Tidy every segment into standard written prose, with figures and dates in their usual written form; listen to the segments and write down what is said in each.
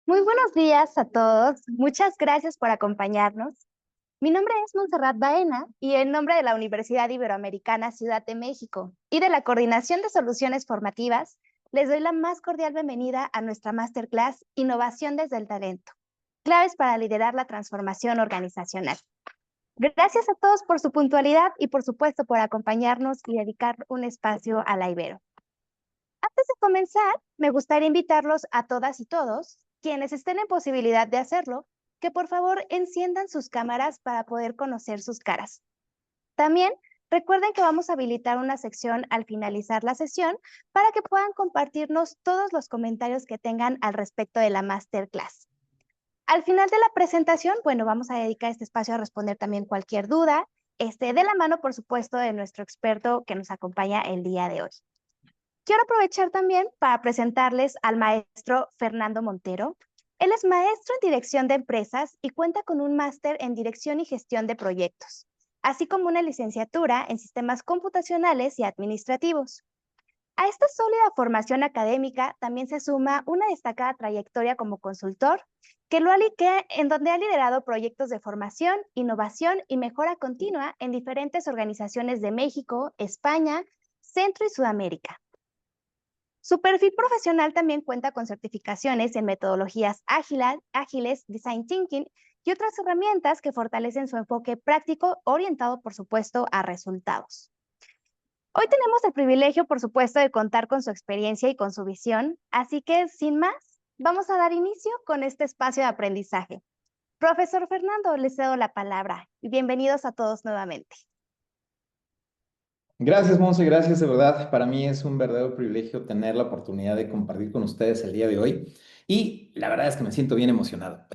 Muy buenos días a todos. Muchas gracias por acompañarnos. Mi nombre es Montserrat Baena y en nombre de la Universidad Iberoamericana Ciudad de México y de la Coordinación de Soluciones Formativas, les doy la más cordial bienvenida a nuestra masterclass Innovación desde el Talento, claves para liderar la transformación organizacional. Gracias a todos por su puntualidad y por supuesto por acompañarnos y dedicar un espacio a la Ibero. Antes de comenzar, me gustaría invitarlos a todas y todos, quienes estén en posibilidad de hacerlo, que por favor enciendan sus cámaras para poder conocer sus caras. También recuerden que vamos a habilitar una sección al finalizar la sesión para que puedan compartirnos todos los comentarios que tengan al respecto de la masterclass. Al final de la presentación, bueno, vamos a dedicar este espacio a responder también cualquier duda, de la mano, por supuesto, de nuestro experto que nos acompaña el día de hoy. Quiero aprovechar también para presentarles al maestro Fernando Montero. Él es maestro en dirección de empresas y cuenta con un máster en dirección y gestión de proyectos, así como una licenciatura en sistemas computacionales y administrativos. A esta sólida formación académica también se suma una destacada trayectoria como consultor, en donde ha liderado proyectos de formación, innovación y mejora continua en diferentes organizaciones de México, España, Centro y Sudamérica. Su perfil profesional también cuenta con certificaciones en metodologías ágiles, design thinking y otras herramientas que fortalecen su enfoque práctico orientado, por supuesto, a resultados. Hoy tenemos el privilegio, por supuesto, de contar con su experiencia y con su visión, así que, sin más, vamos a dar inicio con este espacio de aprendizaje. Profesor Fernando, le cedo la palabra y bienvenidos a todos nuevamente. Gracias, Monse, gracias de verdad. Para mí es un verdadero privilegio tener la oportunidad de compartir con ustedes el día de hoy y la verdad es que me siento bien emocionado.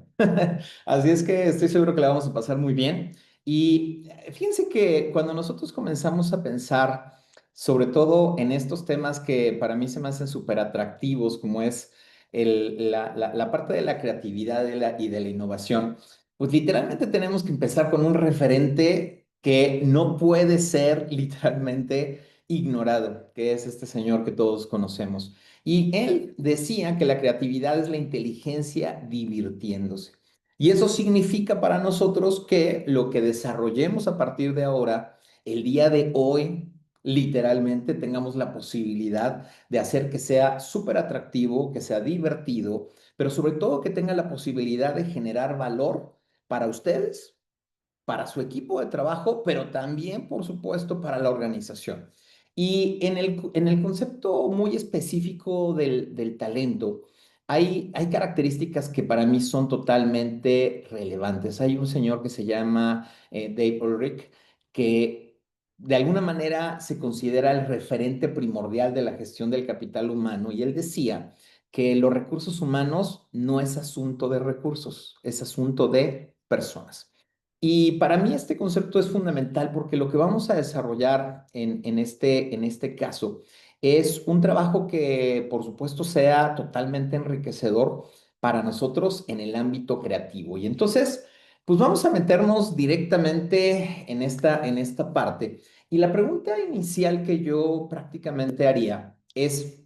Así es que estoy seguro que la vamos a pasar muy bien. Y fíjense que cuando nosotros comenzamos a pensar, sobre todo en estos temas que para mí se me hacen súper atractivos, como es la parte de la creatividad y de la innovación, pues literalmente tenemos que empezar con un referente que no puede ser literalmente ignorado, que es este señor que todos conocemos. Y él decía que la creatividad es la inteligencia divirtiéndose. Y eso significa para nosotros que lo que desarrollemos a partir de ahora, el día de hoy, literalmente tengamos la posibilidad de hacer que sea súper atractivo, que sea divertido, pero sobre todo que tenga la posibilidad de generar valor para ustedes, para su equipo de trabajo, pero también, por supuesto, para la organización. Y en el concepto muy específico del talento, hay características que para mí son totalmente relevantes. Hay un señor que se llama Dave Ulrich, que de alguna manera se considera el referente primordial de la gestión del capital humano, y él decía que los recursos humanos no es asunto de recursos, es asunto de personas. Y para mí este concepto es fundamental porque lo que vamos a desarrollar en este caso es un trabajo que, por supuesto, sea totalmente enriquecedor para nosotros en el ámbito creativo. Y entonces, pues vamos a meternos directamente en esta parte. Y la pregunta inicial que yo prácticamente haría es,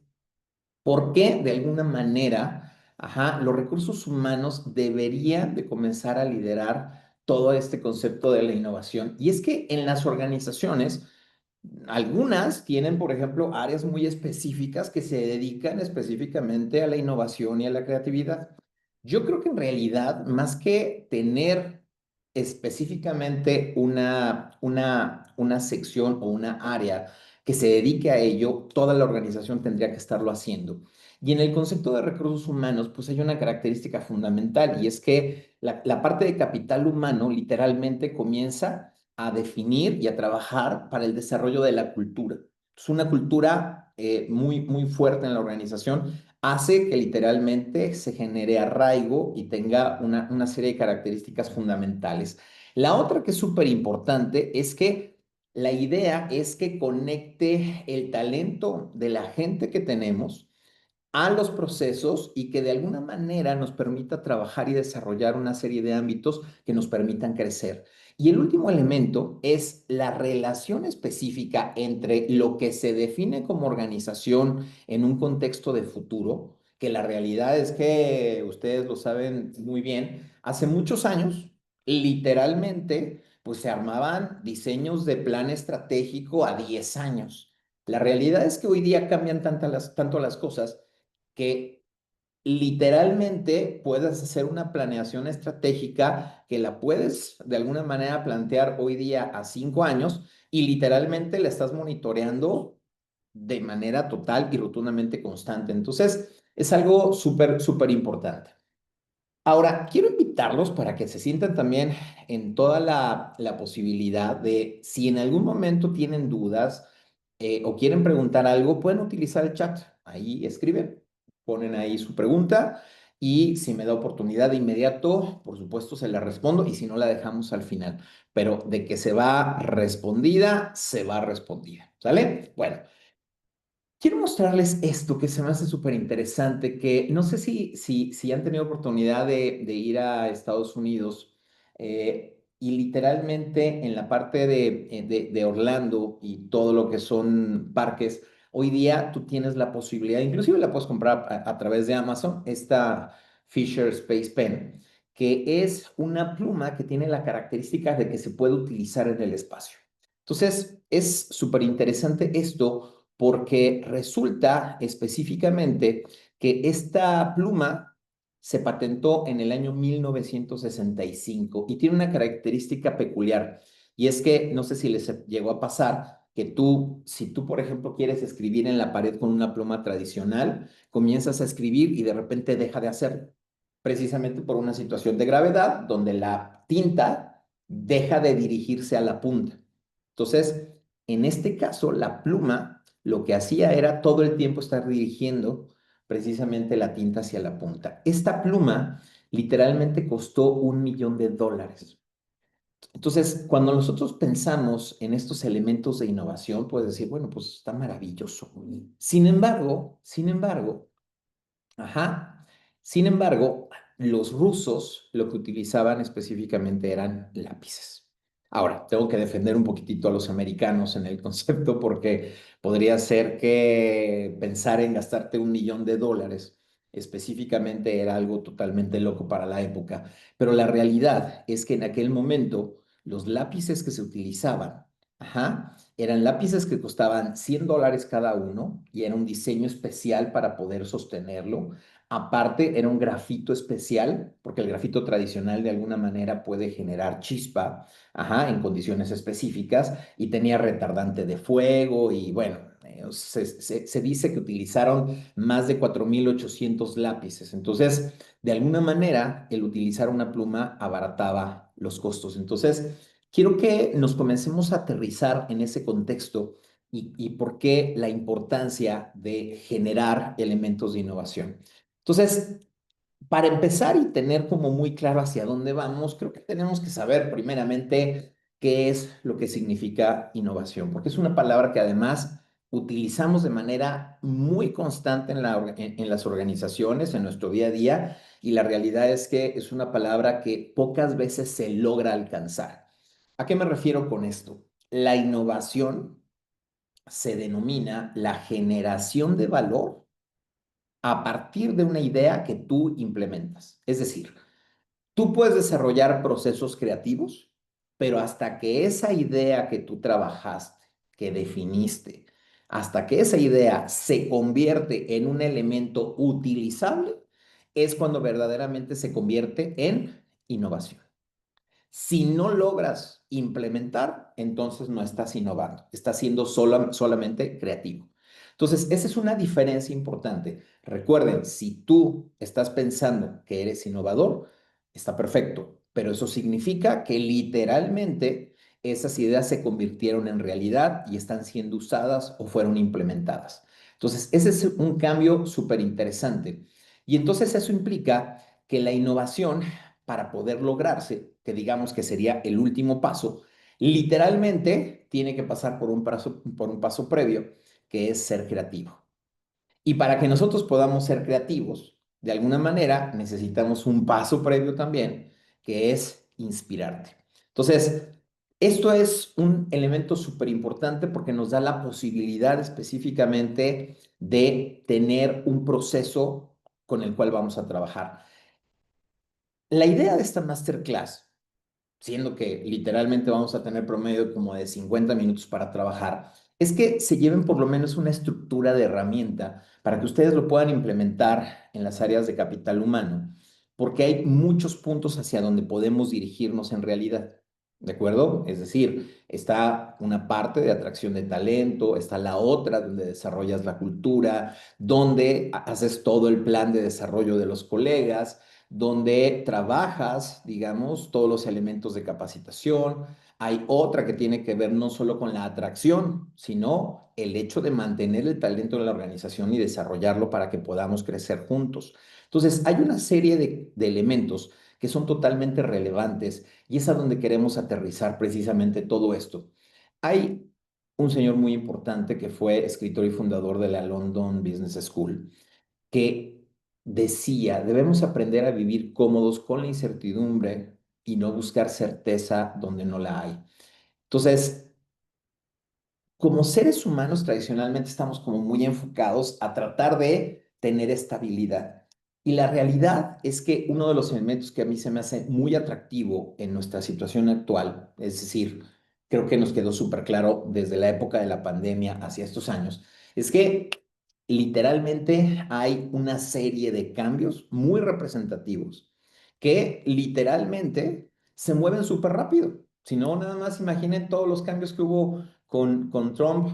¿por qué de alguna manera, los recursos humanos deberían de comenzar a liderar todo este concepto de la innovación? Y es que en las organizaciones, algunas tienen, por ejemplo, áreas muy específicas que se dedican específicamente a la innovación y a la creatividad. Yo creo que en realidad, más que tener específicamente una sección o una área que se dedique a ello, toda la organización tendría que estarlo haciendo. Y en el concepto de recursos humanos, pues hay una característica fundamental, y es que la parte de capital humano literalmente comienza a definir y a trabajar para el desarrollo de la cultura. Es una cultura muy, muy fuerte en la organización, hace que literalmente se genere arraigo y tenga una serie de características fundamentales. La otra que es súper importante es que la idea es que conecte el talento de la gente que tenemos a los procesos y que de alguna manera nos permita trabajar y desarrollar una serie de ámbitos que nos permitan crecer. Y el último elemento es la relación específica entre lo que se define como organización en un contexto de futuro, que la realidad es que ustedes lo saben muy bien, hace muchos años, literalmente, pues se armaban diseños de plan estratégico a 10 años. La realidad es que hoy día cambian tanto las cosas que literalmente puedes hacer una planeación estratégica que la puedes de alguna manera plantear hoy día a 5 años y literalmente la estás monitoreando de manera total y rotundamente constante. Entonces, es algo súper importante. Ahora, quiero invitarlos para que se sientan también en toda la posibilidad de, si en algún momento tienen dudas o quieren preguntar algo, pueden utilizar el chat. Ahí escriben, ponen ahí su pregunta y si me da oportunidad de inmediato, por supuesto, se la respondo y si no, la dejamos al final. Pero de que se va respondida, se va respondida. ¿Sale? Bueno. Quiero mostrarles esto que se me hace súper interesante, que no sé si han tenido oportunidad de ir a Estados Unidos y literalmente en la parte de Orlando y todo lo que son parques, hoy día tú tienes la posibilidad, inclusive la puedes comprar a través de Amazon, esta Fisher Space Pen, que es una pluma que tiene la característica de que se puede utilizar en el espacio. Entonces, es súper interesante esto porque resulta específicamente que esta pluma se patentó en el año 1965 y tiene una característica peculiar, y es que no sé si les llegó a pasar que si tú, por ejemplo, quieres escribir en la pared con una pluma tradicional, comienzas a escribir y de repente deja de hacerlo, precisamente por una situación de gravedad donde la tinta deja de dirigirse a la punta. Entonces, en este caso, la pluma lo que hacía era todo el tiempo estar dirigiendo precisamente la tinta hacia la punta. Esta pluma literalmente costó $1 millón. Entonces, cuando nosotros pensamos en estos elementos de innovación, puedes decir, bueno, pues está maravilloso. Sin embargo, ajá. Sin embargo, los rusos lo que utilizaban específicamente eran lápices. Ahora, tengo que defender un poquitito a los americanos en el concepto porque podría ser que pensar en gastarte $1 millón específicamente era algo totalmente loco para la época. Pero la realidad es que en aquel momento los lápices que se utilizaban, ajá, eran lápices que costaban $100 cada uno y era un diseño especial para poder sostenerlo. Aparte, era un grafito especial, porque el grafito tradicional de alguna manera puede generar chispa, ajá, en condiciones específicas, y tenía retardante de fuego, y bueno, se dice que utilizaron más de 4.800 lápices. Entonces, de alguna manera, el utilizar una pluma abarataba los costos. Entonces, quiero que nos comencemos a aterrizar en ese contexto y por qué la importancia de generar elementos de innovación. Entonces, para empezar y tener como muy claro hacia dónde vamos, creo que tenemos que saber primeramente qué es lo que significa innovación, porque es una palabra que además utilizamos de manera muy constante en las organizaciones, en nuestro día a día, y la realidad es que es una palabra que pocas veces se logra alcanzar. ¿A qué me refiero con esto? La innovación se denomina la generación de valor a partir de una idea que tú implementas. Es decir, tú puedes desarrollar procesos creativos, pero hasta que esa idea que tú trabajaste, que definiste, hasta que esa idea se convierte en un elemento utilizable, es cuando verdaderamente se convierte en innovación. Si no logras implementar, entonces no estás innovando, estás siendo solamente creativo. Entonces, esa es una diferencia importante. Recuerden, si tú estás pensando que eres innovador, está perfecto, pero eso significa que literalmente esas ideas se convirtieron en realidad y están siendo usadas o fueron implementadas. Entonces, ese es un cambio súper interesante. Y entonces eso implica que la innovación para poder lograrse, que digamos que sería el último paso, literalmente tiene que pasar por un paso previo, que es ser creativo. Y para que nosotros podamos ser creativos, de alguna manera necesitamos un paso previo también, que es inspirarte. Entonces, esto es un elemento súper importante porque nos da la posibilidad específicamente de tener un proceso con el cual vamos a trabajar. La idea de esta masterclass, siendo que literalmente vamos a tener promedio como de 50 minutos para trabajar, es que se lleven por lo menos una estructura de herramienta para que ustedes lo puedan implementar en las áreas de capital humano, porque hay muchos puntos hacia donde podemos dirigirnos en realidad. ¿De acuerdo? Es decir, está una parte de atracción de talento, está la otra donde desarrollas la cultura, donde haces todo el plan de desarrollo de los colegas, donde trabajas, digamos, todos los elementos de capacitación. Hay otra que tiene que ver no solo con la atracción, sino el hecho de mantener el talento en la organización y desarrollarlo para que podamos crecer juntos. Entonces, hay una serie de elementos que son totalmente relevantes y es a donde queremos aterrizar precisamente todo esto. Hay un señor muy importante que fue escritor y fundador de la London Business School, que decía, debemos aprender a vivir cómodos con la incertidumbre y no buscar certeza donde no la hay. Entonces, como seres humanos tradicionalmente estamos como muy enfocados a tratar de tener estabilidad. Y la realidad es que uno de los elementos que a mí se me hace muy atractivo en nuestra situación actual, es decir, creo que nos quedó súper claro desde la época de la pandemia hacia estos años, es que literalmente hay una serie de cambios muy representativos que literalmente se mueven súper rápido. Si no, nada más imaginen todos los cambios que hubo con Trump,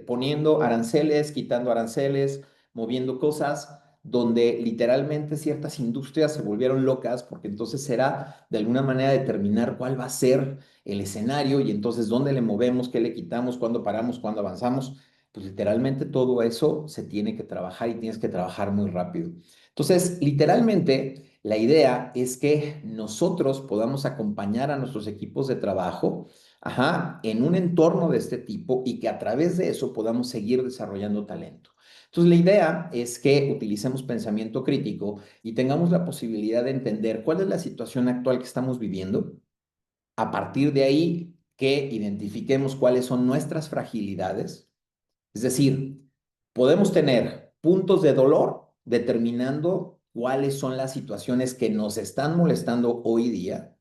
poniendo aranceles, quitando aranceles, moviendo cosas, donde literalmente ciertas industrias se volvieron locas, porque entonces era de alguna manera determinar cuál va a ser el escenario y entonces dónde le movemos, qué le quitamos, cuándo paramos, cuándo avanzamos. Pues literalmente todo eso se tiene que trabajar y tienes que trabajar muy rápido. Entonces, literalmente, la idea es que nosotros podamos acompañar a nuestros equipos de trabajo, ajá, en un entorno de este tipo y que a través de eso podamos seguir desarrollando talento. Entonces, la idea es que utilicemos pensamiento crítico y tengamos la posibilidad de entender cuál es la situación actual que estamos viviendo. A partir de ahí, que identifiquemos cuáles son nuestras fragilidades. Es decir, podemos tener puntos de dolor determinando cuáles son las situaciones que nos están molestando hoy día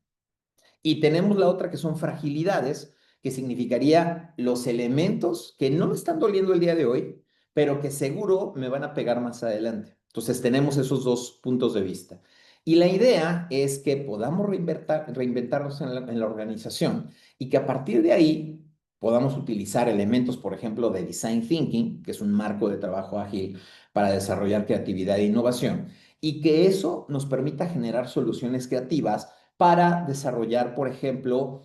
y tenemos la otra que son fragilidades, que significaría los elementos que no me están doliendo el día de hoy, pero que seguro me van a pegar más adelante. Entonces tenemos esos dos puntos de vista. Y la idea es que podamos reinventarnos en la organización y que a partir de ahí podamos utilizar elementos, por ejemplo, de design thinking, que es un marco de trabajo ágil para desarrollar creatividad e innovación, y que eso nos permita generar soluciones creativas para desarrollar, por ejemplo,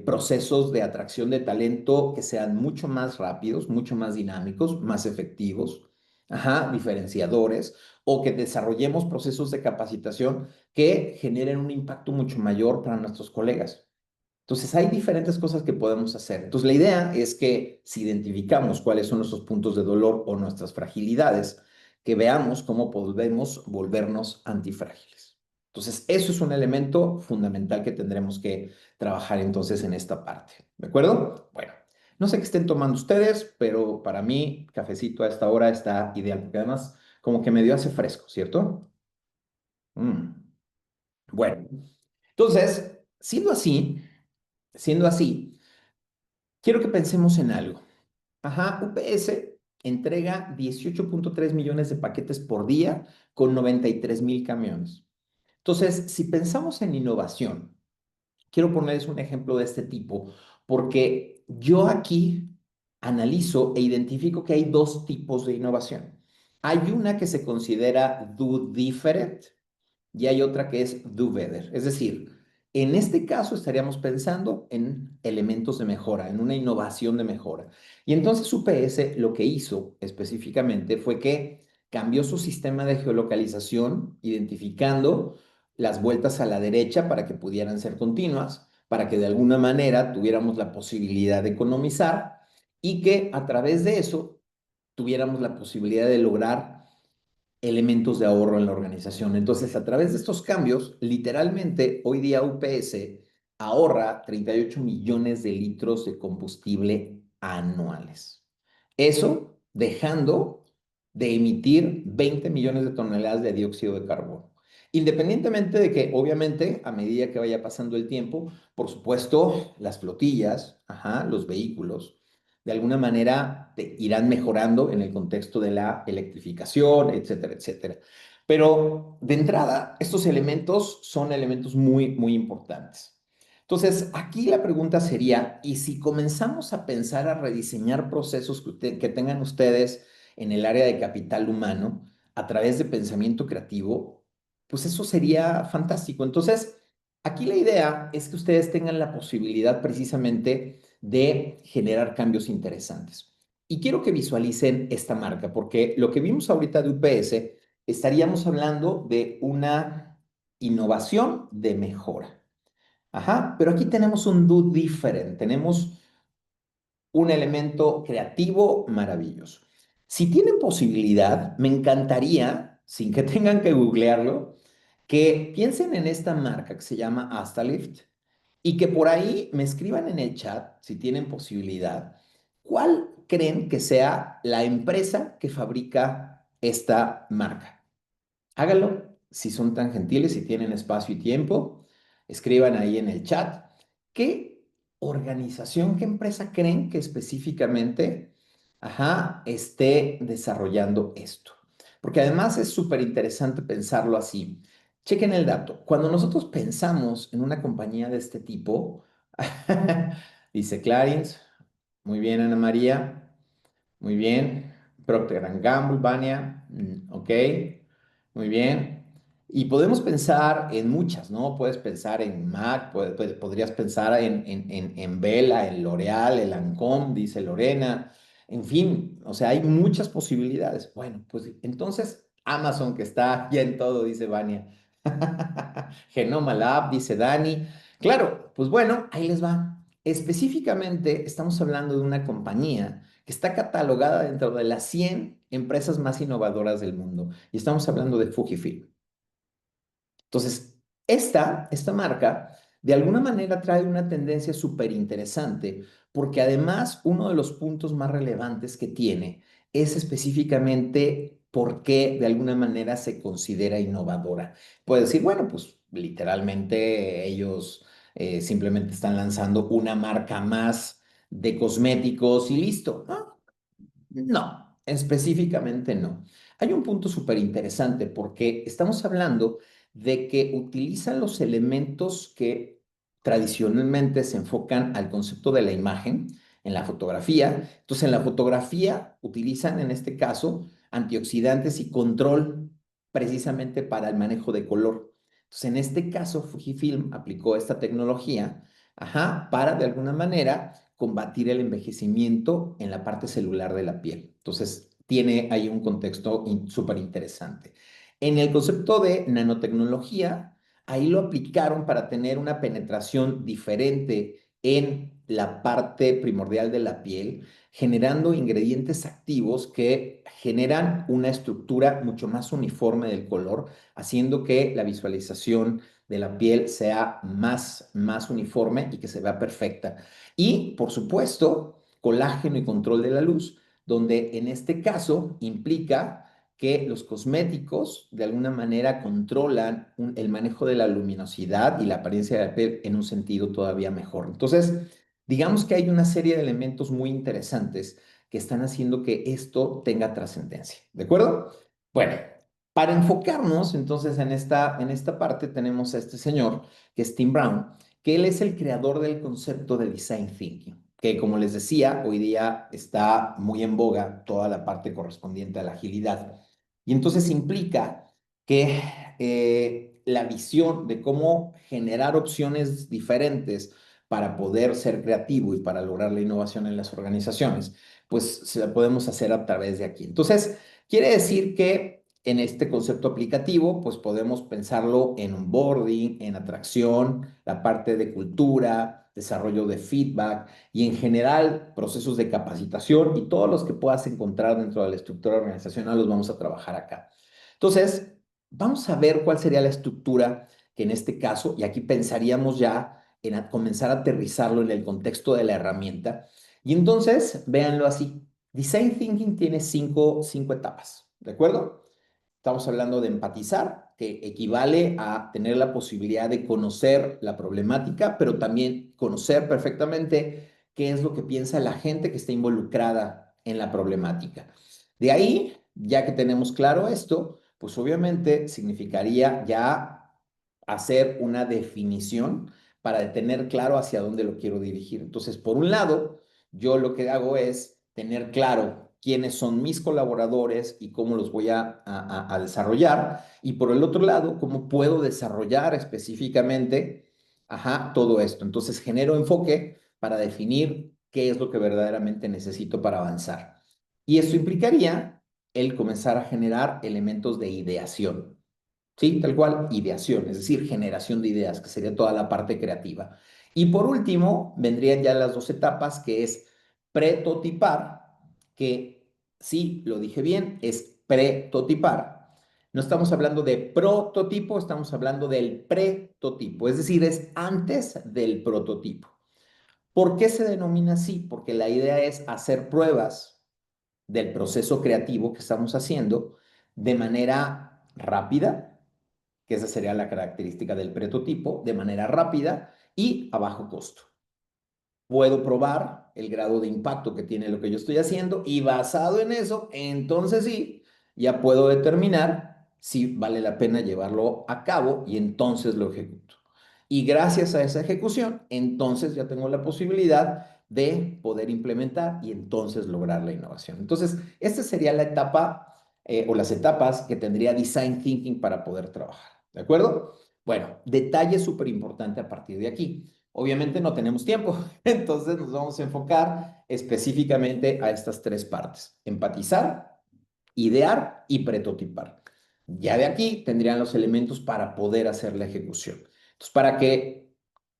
procesos de atracción de talento que sean mucho más rápidos, mucho más dinámicos, más efectivos, ajá, diferenciadores, o que desarrollemos procesos de capacitación que generen un impacto mucho mayor para nuestros colegas. Entonces, hay diferentes cosas que podemos hacer. Entonces, la idea es que si identificamos cuáles son nuestros puntos de dolor o nuestras fragilidades, que veamos cómo podemos volvernos antifrágiles. Entonces, eso es un elemento fundamental que tendremos que trabajar entonces en esta parte. ¿De acuerdo? Bueno, no sé qué estén tomando ustedes, pero para mí, cafecito a esta hora está ideal, porque además como que medio hace fresco, ¿cierto? Mm. Bueno, entonces, siendo así, quiero que pensemos en algo. Ajá, UPS entrega 18.3 millones de paquetes por día con 93,000 camiones. Entonces, si pensamos en innovación, quiero ponerles un ejemplo de este tipo, porque yo aquí analizo e identifico que hay dos tipos de innovación. Hay una que se considera do different y hay otra que es do better. Es decir, en este caso estaríamos pensando en elementos de mejora, en una innovación de mejora. Y entonces UPS lo que hizo específicamente fue que cambió su sistema de geolocalización, identificando las vueltas a la derecha para que pudieran ser continuas, para que de alguna manera tuviéramos la posibilidad de economizar y que a través de eso tuviéramos la posibilidad de lograr elementos de ahorro en la organización. Entonces, a través de estos cambios, literalmente hoy día UPS ahorra 38 millones de litros de combustible anuales. Eso dejando de emitir 20 millones de toneladas de dióxido de carbono. Independientemente de que, obviamente, a medida que vaya pasando el tiempo, por supuesto, las flotillas, ajá, los vehículos, de alguna manera irán mejorando en el contexto de la electrificación, etcétera, etcétera. Pero de entrada, estos elementos son elementos muy, muy importantes. Entonces, aquí la pregunta sería, ¿y si comenzamos a pensar a rediseñar procesos que tengan ustedes en el área de capital humano a través de pensamiento creativo? Pues eso sería fantástico. Entonces, aquí la idea es que ustedes tengan la posibilidad precisamente de generar cambios interesantes. Y quiero que visualicen esta marca, porque lo que vimos ahorita de UPS, estaríamos hablando de una innovación de mejora. Ajá, pero aquí tenemos un do different, tenemos un elemento creativo maravilloso. Si tienen posibilidad, me encantaría, sin que tengan que googlearlo, que piensen en esta marca que se llama Astalift y que por ahí me escriban en el chat, si tienen posibilidad, cuál creen que sea la empresa que fabrica esta marca. Háganlo si son tan gentiles, si tienen espacio y tiempo. Escriban ahí en el chat qué organización, qué empresa creen que específicamente, ajá, esté desarrollando esto. Porque además es súper interesante pensarlo así. Chequen el dato. Cuando nosotros pensamos en una compañía de este tipo, dice Clarins, muy bien, Ana María. Muy bien. Procter Gamble, Vania. Ok. Muy bien. Y podemos pensar en muchas, ¿no? Puedes pensar en MAC, podrías pensar en Vela, en L'Oreal, en Lancôme, dice Lorena. En fin, o sea, hay muchas posibilidades. Bueno, pues entonces Amazon, que está ya en todo, dice Vania. Genoma Lab, dice Dani. Claro, pues bueno, ahí les va. Específicamente, estamos hablando de una compañía que está catalogada dentro de las 100 empresas más innovadoras del mundo. Y estamos hablando de Fujifilm. Entonces, esta marca de alguna manera trae una tendencia súper interesante porque además uno de los puntos más relevantes que tiene es específicamente por qué de alguna manera se considera innovadora. Puede decir, bueno, pues literalmente ellos simplemente están lanzando una marca más de cosméticos y listo. No, específicamente no. Hay un punto súper interesante porque estamos hablando de que utilizan los elementos que tradicionalmente se enfocan al concepto de la imagen en la fotografía. Entonces, en la fotografía utilizan en este caso antioxidantes y control precisamente para el manejo de color. Entonces, en este caso, Fujifilm aplicó esta tecnología, ajá, para de alguna manera combatir el envejecimiento en la parte celular de la piel. Entonces, tiene ahí un contexto súper interesante. En el concepto de nanotecnología, ahí lo aplicaron para tener una penetración diferente en la parte primordial de la piel, generando ingredientes activos que generan una estructura mucho más uniforme del color, haciendo que la visualización de la piel sea más uniforme y que se vea perfecta. Y, por supuesto, colágeno y control de la luz, donde en este caso implica que los cosméticos de alguna manera controlan el manejo de la luminosidad y la apariencia de la piel en un sentido todavía mejor. Entonces, digamos que hay una serie de elementos muy interesantes que están haciendo que esto tenga trascendencia. ¿De acuerdo? Bueno, para enfocarnos entonces en esta parte tenemos a este señor, que es Tim Brown, que él es el creador del concepto de design thinking, que como les decía, hoy día está muy en boga toda la parte correspondiente a la agilidad. Y entonces implica que la visión de cómo generar opciones diferentes para poder ser creativo y para lograr la innovación en las organizaciones, pues se la podemos hacer a través de aquí. Entonces, quiere decir que en este concepto aplicativo, pues podemos pensarlo en onboarding, en atracción, la parte de cultura, desarrollo de feedback y en general procesos de capacitación y todos los que puedas encontrar dentro de la estructura organizacional los vamos a trabajar acá. Entonces, vamos a ver cuál sería la estructura que en este caso, y aquí pensaríamos ya en comenzar a aterrizarlo en el contexto de la herramienta. Y entonces, véanlo así. Design Thinking tiene cinco etapas. ¿de acuerdo? Estamos hablando de empatizar, que equivale a tener la posibilidad de conocer la problemática, pero también conocer perfectamente qué es lo que piensa la gente que está involucrada en la problemática. De ahí, ya que tenemos claro esto, pues obviamente significaría ya hacer una definición para tener claro hacia dónde lo quiero dirigir. Entonces, por un lado, yo lo que hago es tener claro quiénes son mis colaboradores y cómo los voy a desarrollar. Y por el otro lado, cómo puedo desarrollar específicamente, todo esto. Entonces, genero enfoque para definir qué es lo que verdaderamente necesito para avanzar. Y esto implicaría el comenzar a generar elementos de ideación. ¿Sí? Tal cual, ideación, es decir, generación de ideas, que sería toda la parte creativa. Y por último, vendrían ya las dos etapas, que es pretotipar, que sí, lo dije bien, es pretotipar. No estamos hablando de prototipo, estamos hablando del pretotipo, es decir, es antes del prototipo. ¿Por qué se denomina así? Porque la idea es hacer pruebas del proceso creativo que estamos haciendo de manera rápida, que esa sería la característica del prototipo, de manera rápida y a bajo costo. Puedo probar el grado de impacto que tiene lo que yo estoy haciendo y basado en eso, entonces sí, ya puedo determinar si vale la pena llevarlo a cabo y entonces lo ejecuto. Y gracias a esa ejecución, entonces ya tengo la posibilidad de poder implementar y entonces lograr la innovación. Entonces, esta sería la etapa o las etapas que tendría Design Thinking para poder trabajar. ¿De acuerdo? Bueno, detalle súper importante a partir de aquí. Obviamente no tenemos tiempo, entonces nos vamos a enfocar específicamente a estas tres partes: empatizar, idear y prototipar. Ya de aquí tendrían los elementos para poder hacer la ejecución. Entonces, para que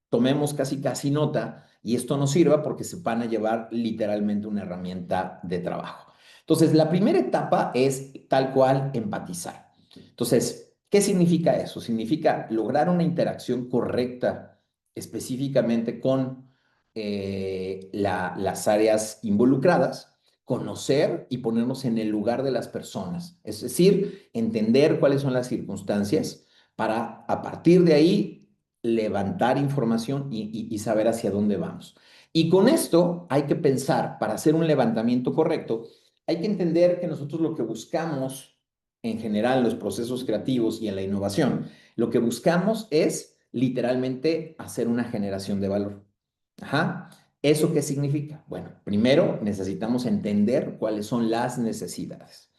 tomemos casi nota y esto nos sirva porque se van a llevar literalmente una herramienta de trabajo. Entonces, la primera etapa es tal cual empatizar. Entonces, ¿qué significa eso? Significa lograr una interacción correcta específicamente con las áreas involucradas, conocer y ponernos en el lugar de las personas, es decir, entender cuáles son las circunstancias para a partir de ahí levantar información y saber hacia dónde vamos. Y con esto hay que pensar, para hacer un levantamiento correcto, hay que entender que nosotros lo que buscamos en general en los procesos creativos y en la innovación, lo que buscamos es literalmente hacer una generación de valor. Ajá. ¿Eso qué significa? Bueno, primero necesitamos entender cuáles son las necesidades.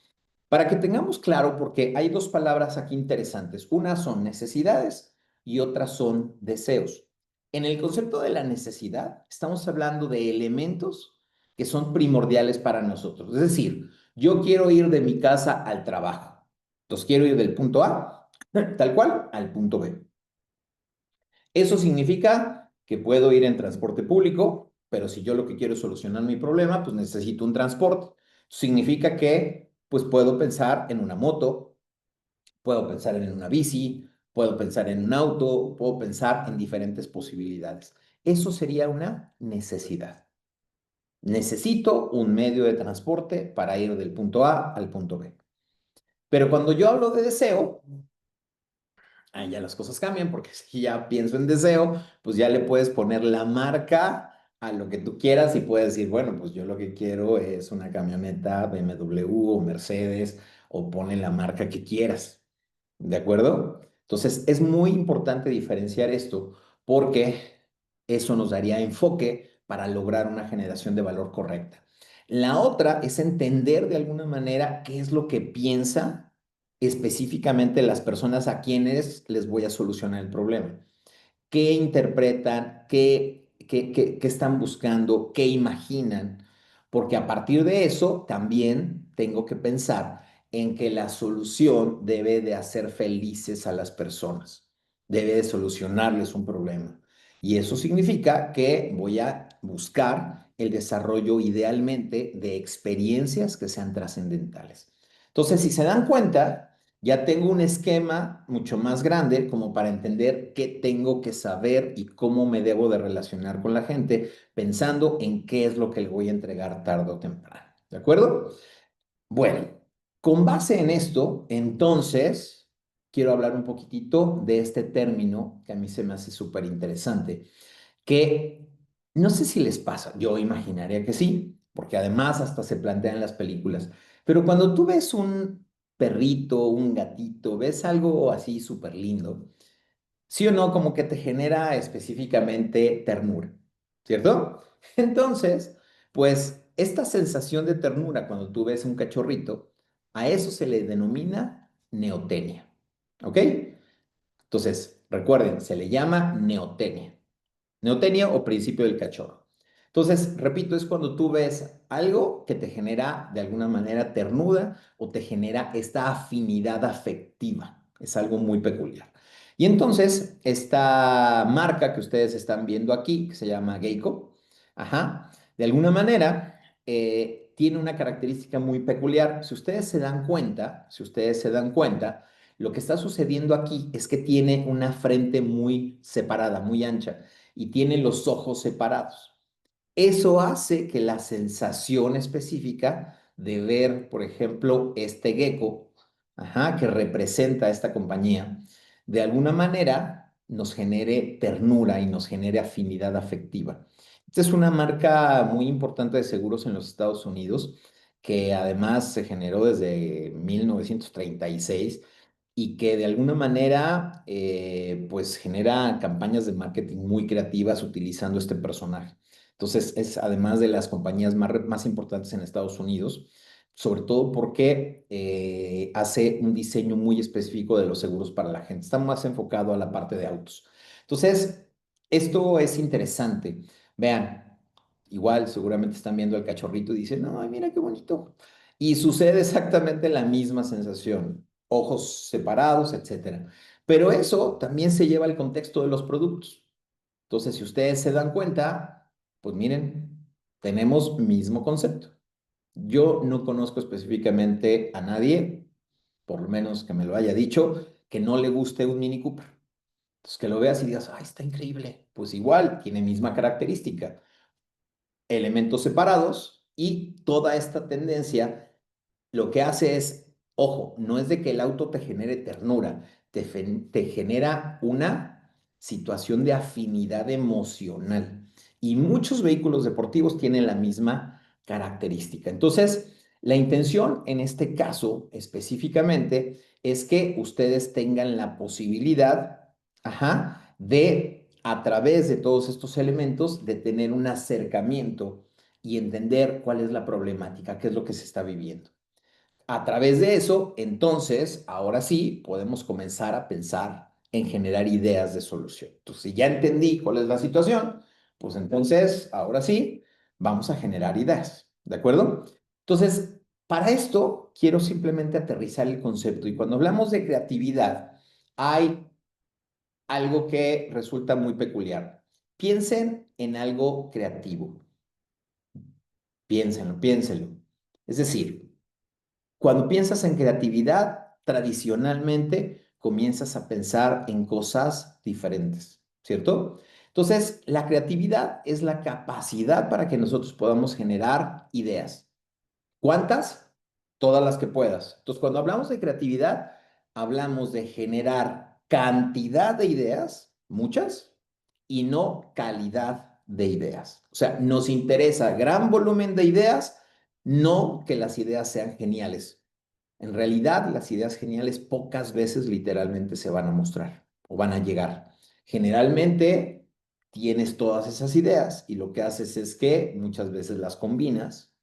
Para que tengamos claro, porque hay dos palabras aquí interesantes. Una son necesidades y otras son deseos. En el concepto de la necesidad, estamos hablando de elementos que son primordiales para nosotros. Es decir, yo quiero ir de mi casa al trabajo. Entonces quiero ir del punto A, tal cual, al punto B. Eso significa que puedo ir en transporte público, pero si yo lo que quiero es solucionar mi problema, pues necesito un transporte. Significa que pues puedo pensar en una moto, puedo pensar en una bici, puedo pensar en un auto, puedo pensar en diferentes posibilidades. Eso sería una necesidad. Necesito un medio de transporte para ir del punto A al punto B. Pero cuando yo hablo de deseo, ahí ya las cosas cambian, porque si ya pienso en deseo, pues ya le puedes poner la marca a lo que tú quieras y puedes decir, bueno, pues yo lo que quiero es una camioneta BMW o Mercedes, o ponle la marca que quieras. ¿De acuerdo? Entonces, es muy importante diferenciar esto porque eso nos daría enfoque para lograr una generación de valor correcta. La otra es entender de alguna manera qué es lo que piensa específicamente las personas a quienes les voy a solucionar el problema. ¿Qué interpretan? ¿Qué están buscando? ¿Qué imaginan? Porque a partir de eso también tengo que pensar en que la solución debe de hacer felices a las personas, debe de solucionarles un problema. Y eso significa que voy a buscar el desarrollo idealmente de experiencias que sean trascendentales. Entonces, si se dan cuenta, ya tengo un esquema mucho más grande como para entender qué tengo que saber y cómo me debo de relacionar con la gente, pensando en qué es lo que le voy a entregar tarde o temprano. ¿De acuerdo? Bueno, Con base en esto, entonces, quiero hablar un poquitito de este término que a mí se me hace súper interesante, que no sé si les pasa, yo imaginaría que sí, porque además hasta se plantea en las películas, pero cuando tú ves un perrito, un gatito, ves algo así súper lindo, sí o no, como que te genera específicamente ternura, ¿cierto? Entonces, pues esta sensación de ternura cuando tú ves un cachorrito, a eso se le denomina neotenia, ¿ok? Entonces, recuerden, se le llama neotenia. Neotenia o principio del cachorro. Entonces, repito, es cuando tú ves algo que te genera de alguna manera ternura o te genera esta afinidad afectiva. Es algo muy peculiar. Y entonces, esta marca que ustedes están viendo aquí, que se llama Geico, ajá, de alguna manera tiene una característica muy peculiar. Si ustedes se dan cuenta, lo que está sucediendo aquí es que tiene una frente muy separada, muy ancha y tiene los ojos separados. Eso hace que la sensación específica de ver, por ejemplo, este gecko, ajá, que representa a esta compañía, de alguna manera nos genere ternura y nos genere afinidad afectiva. Esta es una marca muy importante de seguros en los Estados Unidos, que además se generó desde 1936 y que de alguna manera pues genera campañas de marketing muy creativas utilizando este personaje. Entonces es además de las compañías más importantes en Estados Unidos, sobre todo porque hace un diseño muy específico de los seguros para la gente. Está más enfocado a la parte de autos. Entonces, esto es interesante. Vean, igual seguramente están viendo al cachorrito y dicen, no, ay, mira qué bonito. Y sucede exactamente la misma sensación, ojos separados, etcétera. Pero eso también se lleva al contexto de los productos. Entonces, si ustedes se dan cuenta, pues miren, tenemos mismo concepto. Yo no conozco específicamente a nadie, por lo menos que me lo haya dicho, que no le guste un Mini Cooper. Entonces, que lo veas y digas, ay, está increíble. Pues igual, tiene misma característica, elementos separados y toda esta tendencia lo que hace es, ojo, no es de que el auto te genere ternura, te genera una situación de afinidad emocional. Y muchos vehículos deportivos tienen la misma característica. Entonces, la intención en este caso específicamente es que ustedes tengan la posibilidad, ajá, de a través de todos estos elementos, de tener un acercamiento y entender cuál es la problemática, qué es lo que se está viviendo. A través de eso, entonces, ahora sí, podemos comenzar a pensar en generar ideas de solución. Entonces, si ya entendí cuál es la situación, pues entonces, ahora sí, vamos a generar ideas, ¿de acuerdo? Entonces, para esto, quiero simplemente aterrizar el concepto. Y cuando hablamos de creatividad, hay algo que resulta muy peculiar. Piensen en algo creativo. Piénsenlo, piénsenlo. Es decir, cuando piensas en creatividad, tradicionalmente comienzas a pensar en cosas diferentes, ¿cierto? Entonces, la creatividad es la capacidad para que nosotros podamos generar ideas. ¿Cuántas? Todas las que puedas. Entonces, cuando hablamos de creatividad, hablamos de generar cantidad de ideas, muchas, y no calidad de ideas. O sea, nos interesa gran volumen de ideas, no que las ideas sean geniales. En realidad, las ideas geniales pocas veces literalmente se van a mostrar o van a llegar. Generalmente tienes todas esas ideas y lo que haces es que muchas veces las combinas,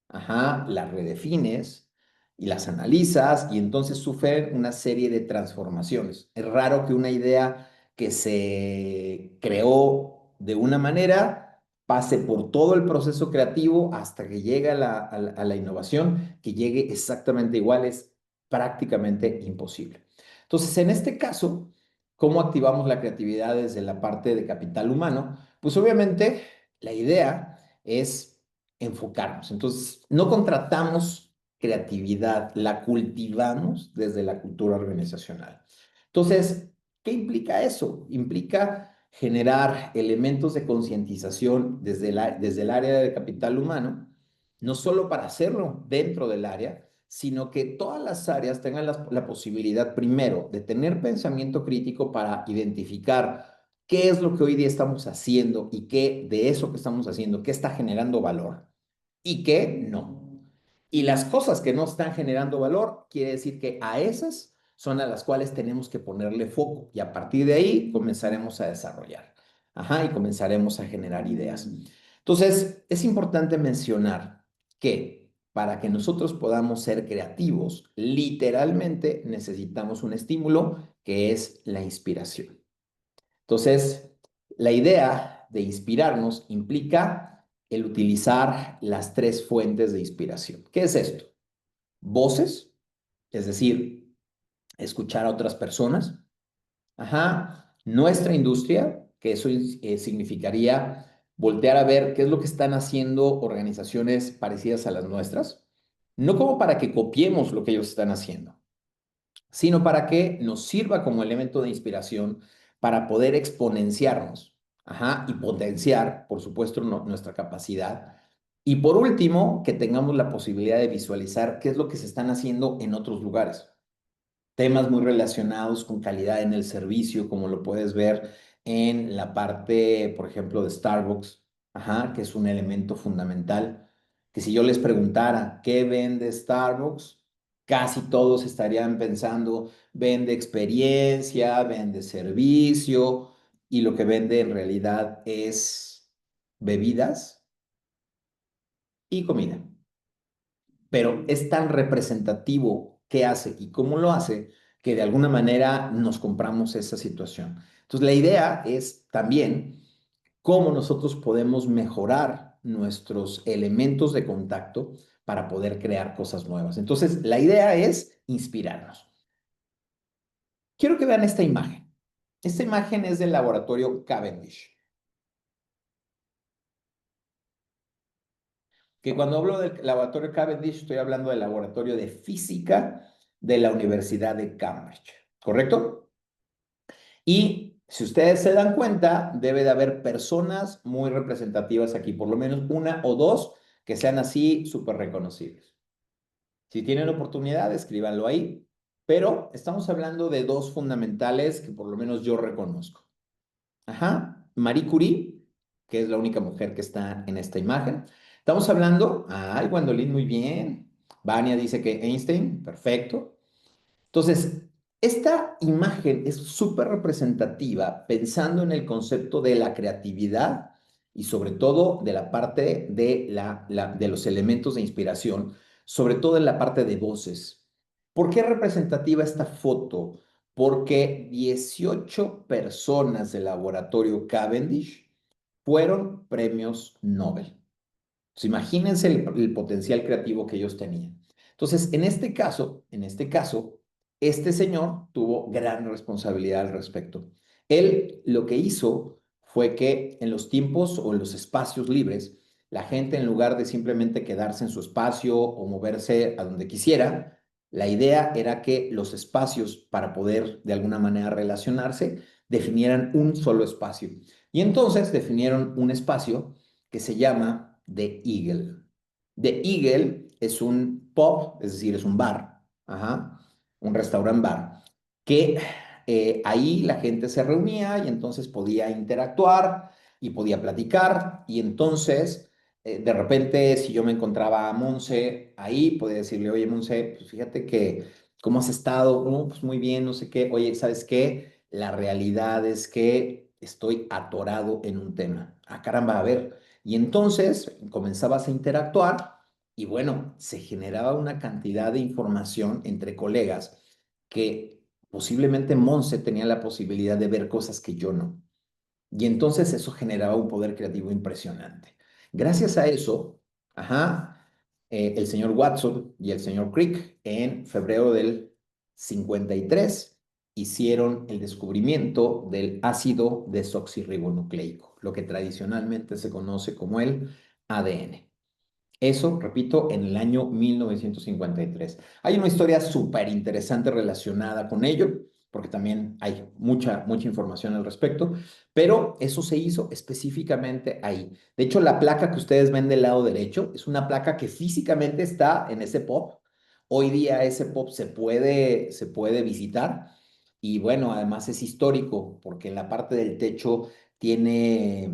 ajá, las redefines y las analizas y entonces sufren una serie de transformaciones. Es raro que una idea que se creó de una manera pase por todo el proceso creativo hasta que llegue a la innovación, que llegue exactamente igual, es prácticamente imposible. Entonces, en este caso, ¿cómo activamos la creatividad desde la parte de capital humano? Pues obviamente la idea es enfocarnos. Entonces, no contratamos creatividad, la cultivamos desde la cultura organizacional. Entonces, ¿qué implica eso? Implica generar elementos de concientización desde el área de capital humano, no solo para hacerlo dentro del área, sino que todas las áreas tengan la posibilidad, primero, de tener pensamiento crítico para identificar qué es lo que hoy día estamos haciendo y qué de eso que estamos haciendo, qué está generando valor y qué no. Y las cosas que no están generando valor, quiere decir que a esas son a las cuales tenemos que ponerle foco y a partir de ahí comenzaremos a desarrollar. Ajá, y comenzaremos a generar ideas. Entonces, es importante mencionar que para que nosotros podamos ser creativos, literalmente necesitamos un estímulo que es la inspiración. Entonces, la idea de inspirarnos implica el utilizar las tres fuentes de inspiración. ¿Qué es esto? Voces, es decir, escuchar a otras personas. Ajá, nuestra industria, que eso significaría voltear a ver qué es lo que están haciendo organizaciones parecidas a las nuestras, no como para que copiemos lo que ellos están haciendo, sino para que nos sirva como elemento de inspiración para poder exponenciarnos, ajá, y potenciar, por supuesto, nuestra capacidad. Y por último, que tengamos la posibilidad de visualizar qué es lo que se están haciendo en otros lugares. Temas muy relacionados con calidad en el servicio, como lo puedes ver en la parte, por ejemplo, de Starbucks, ajá, que es un elemento fundamental, que si yo les preguntara qué vende Starbucks, casi todos estarían pensando, vende experiencia, vende servicio, y lo que vende en realidad es bebidas y comida. Pero es tan representativo qué hace y cómo lo hace que de alguna manera nos compramos esa situación. Entonces, la idea es también cómo nosotros podemos mejorar nuestros elementos de contacto para poder crear cosas nuevas. Entonces, la idea es inspirarnos. Quiero que vean esta imagen. Esta imagen es del laboratorio Cavendish, que cuando hablo del laboratorio Cavendish estoy hablando del laboratorio de física de la Universidad de Cambridge, ¿correcto? Y si ustedes se dan cuenta, debe de haber personas muy representativas aquí, por lo menos una o dos que sean así súper reconocibles. Si tienen oportunidad, escríbanlo ahí, pero estamos hablando de dos fundamentales que por lo menos yo reconozco. Ajá, Marie Curie, que es la única mujer que está en esta imagen. Estamos hablando, ay, Gwendolyn, muy bien. Vania dice que Einstein, perfecto. Entonces, esta imagen es súper representativa pensando en el concepto de la creatividad y sobre todo de la parte de, de los elementos de inspiración, sobre todo en la parte de voces. ¿Por qué es representativa esta foto? Porque 18 personas del laboratorio Cavendish fueron premios Nobel. Pues imagínense el potencial creativo que ellos tenían. Entonces, en este caso, este señor tuvo gran responsabilidad al respecto. Él lo que hizo fue que en los tiempos o en los espacios libres, la gente en lugar de simplemente quedarse en su espacio o moverse a donde quisiera, la idea era que los espacios para poder de alguna manera relacionarse definieran un solo espacio. Y entonces definieron un espacio que se llama The Eagle. The Eagle es un pub, es decir, es un bar, ajá, un restaurant bar, que ahí la gente se reunía y entonces podía interactuar y podía platicar y entonces de repente si yo me encontraba a Monse ahí, podía decirle, oye Monse, pues fíjate que, ¿cómo has estado? No, pues muy bien, no sé qué. Oye, ¿sabes qué? La realidad es que estoy atorado en un tema. Ah, caramba, a ver. Y entonces comenzabas a interactuar y bueno, se generaba una cantidad de información entre colegas que posiblemente Monse tenía la posibilidad de ver cosas que yo no. Y entonces eso generaba un poder creativo impresionante. Gracias a eso, ajá, el señor Watson y el señor Crick en febrero del 53 hicieron el descubrimiento del ácido desoxirribonucleico, lo que tradicionalmente se conoce como el ADN. Eso, repito, en el año 1953. Hay una historia súper interesante relacionada con ello, porque también hay mucha información al respecto, pero eso se hizo específicamente ahí. De hecho, la placa que ustedes ven del lado derecho es una placa que físicamente está en ese pop, Hoy día ese pub se puede visitar y bueno, además es histórico porque en la parte del techo tiene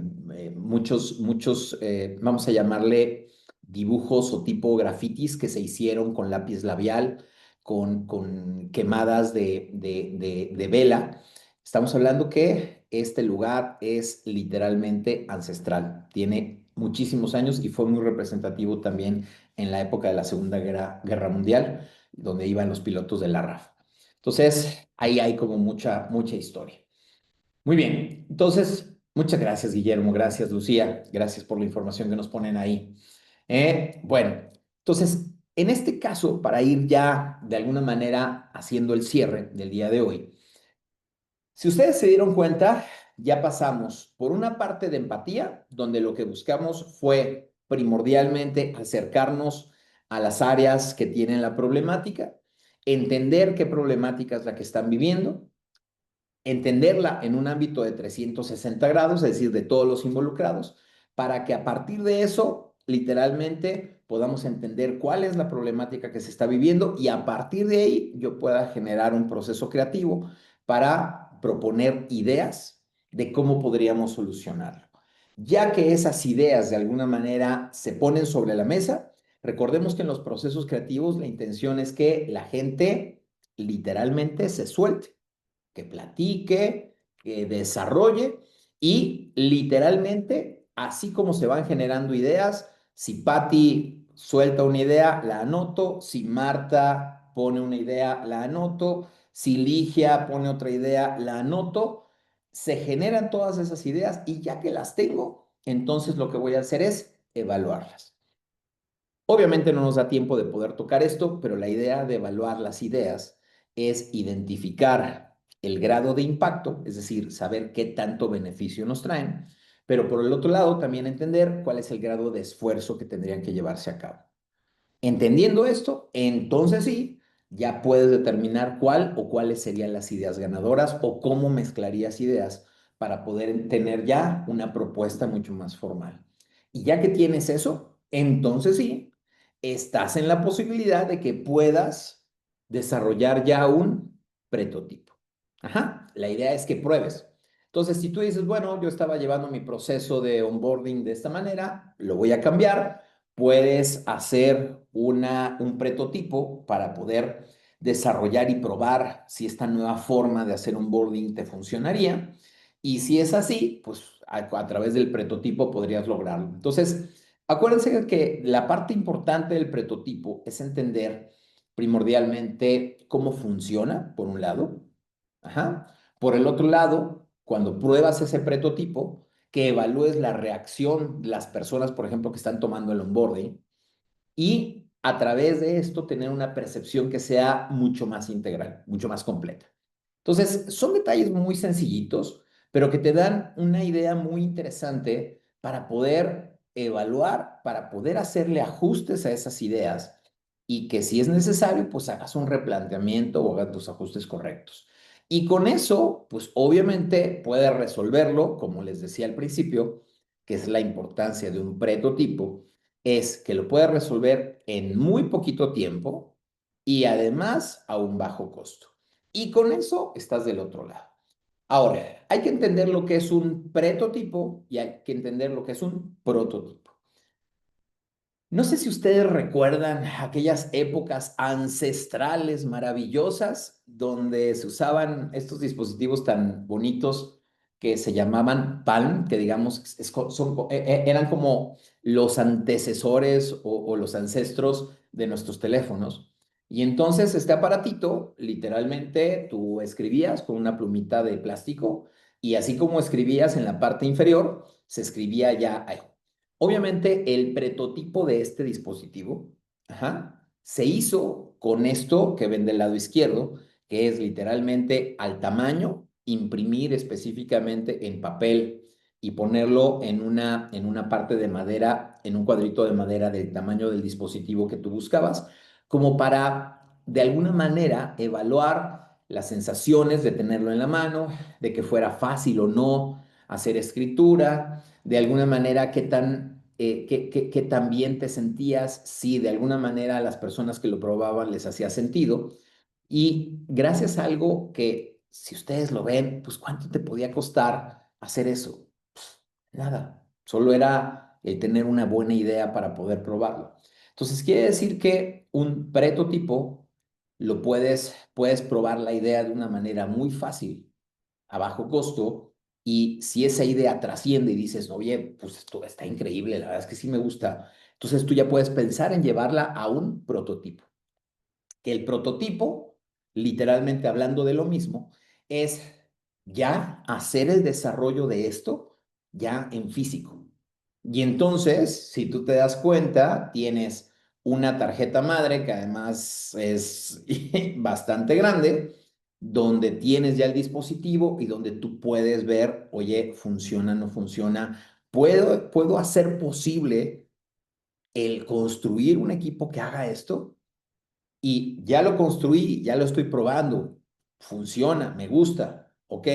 vamos a llamarle dibujos o tipo grafitis que se hicieron con lápiz labial, con quemadas de vela. Estamos hablando que este lugar es literalmente ancestral, tiene muchísimos años y fue muy representativo también en la época de la Segunda Guerra Mundial, donde iban los pilotos de la RAF. Entonces, ahí hay como mucha historia. Muy bien, entonces, muchas gracias, Guillermo, gracias, Lucía, gracias por la información que nos ponen ahí. Bueno, entonces, en este caso, para ir ya de alguna manera haciendo el cierre del día de hoy, si ustedes se dieron cuenta, ya pasamos por una parte de empatía, donde lo que buscamos fue primordialmente acercarnos a las áreas que tienen la problemática, entender qué problemática es la que están viviendo, entenderla en un ámbito de 360 grados, es decir, de todos los involucrados, para que a partir de eso, literalmente, podamos entender cuál es la problemática que se está viviendo y a partir de ahí yo pueda generar un proceso creativo para proponer ideas de cómo podríamos solucionarlo. Ya que esas ideas de alguna manera se ponen sobre la mesa, recordemos que en los procesos creativos la intención es que la gente literalmente se suelte, que platique, que desarrolle y literalmente, así como se van generando ideas, si Patti suelta una idea, la anoto, si Marta pone una idea, la anoto, si Ligia pone otra idea, la anoto, se generan todas esas ideas y ya que las tengo, entonces lo que voy a hacer es evaluarlas. Obviamente no nos da tiempo de poder tocar esto, pero la idea de evaluar las ideas es identificar el grado de impacto, es decir, saber qué tanto beneficio nos traen, pero por el otro lado también entender cuál es el grado de esfuerzo que tendrían que llevarse a cabo. Entendiendo esto, entonces sí, ya puedes determinar cuál o cuáles serían las ideas ganadoras o cómo mezclarías ideas para poder tener ya una propuesta mucho más formal. Y ya que tienes eso, entonces sí, estás en la posibilidad de que puedas desarrollar ya un prototipo. Ajá, la idea es que pruebes. Entonces, si tú dices, bueno, yo estaba llevando mi proceso de onboarding de esta manera, lo voy a cambiar, puedes hacer un prototipo para poder desarrollar y probar si esta nueva forma de hacer onboarding te funcionaría. Y si es así, pues a través del prototipo podrías lograrlo. Entonces, acuérdense que la parte importante del prototipo es entender primordialmente cómo funciona, por un lado. Ajá. Por el otro lado, cuando pruebas ese prototipo, que evalúes la reacción de las personas, por ejemplo, que están tomando el onboarding, y a través de esto tener una percepción que sea mucho más integral, mucho más completa. Entonces, son detalles muy sencillitos, pero que te dan una idea muy interesante para poder evaluar, para poder hacerle ajustes a esas ideas y que si es necesario, pues hagas un replanteamiento o hagas los ajustes correctos. Y con eso, pues obviamente puedes resolverlo, como les decía al principio, que es la importancia de un prototipo, es que lo puedes resolver en muy poquito tiempo y además a un bajo costo. Y con eso estás del otro lado. Ahora, hay que entender lo que es un prototipo y hay que entender lo que es un prototipo. No sé si ustedes recuerdan aquellas épocas ancestrales maravillosas donde se usaban estos dispositivos tan bonitos que se llamaban Palm, que digamos eran como los antecesores o los ancestros de nuestros teléfonos. Y entonces este aparatito, literalmente tú escribías con una plumita de plástico y así como escribías en la parte inferior, se escribía ya. Obviamente, el prototipo de este dispositivo, ajá, se hizo con esto que ven del lado izquierdo, que es literalmente al tamaño, imprimir específicamente en papel y ponerlo en una parte de madera, en un cuadrito de madera del tamaño del dispositivo que tú buscabas, como para, de alguna manera, evaluar las sensaciones de tenerlo en la mano, de que fuera fácil o no hacer escritura, de alguna manera qué tan que también te sentías, si de alguna manera a las personas que lo probaban les hacía sentido. Y gracias a algo que, si ustedes lo ven, pues ¿cuánto te podía costar hacer eso? Nada, solo era tener una buena idea para poder probarlo. Entonces, quiere decir que un prototipo puedes probar la idea de una manera muy fácil, a bajo costo, y si esa idea trasciende y dices, oye, pues esto está increíble, la verdad es que sí me gusta, entonces tú ya puedes pensar en llevarla a un prototipo. Que el prototipo, literalmente hablando de lo mismo, es ya hacer el desarrollo de esto ya en físico. Y entonces, si tú te das cuenta, tienes una tarjeta madre que además es bastante grande, donde tienes ya el dispositivo y donde tú puedes ver, oye, funciona, no funciona. ¿Puedo hacer posible el construir un equipo que haga esto? Y ya lo construí, ya lo estoy probando, funciona, me gusta. Ok,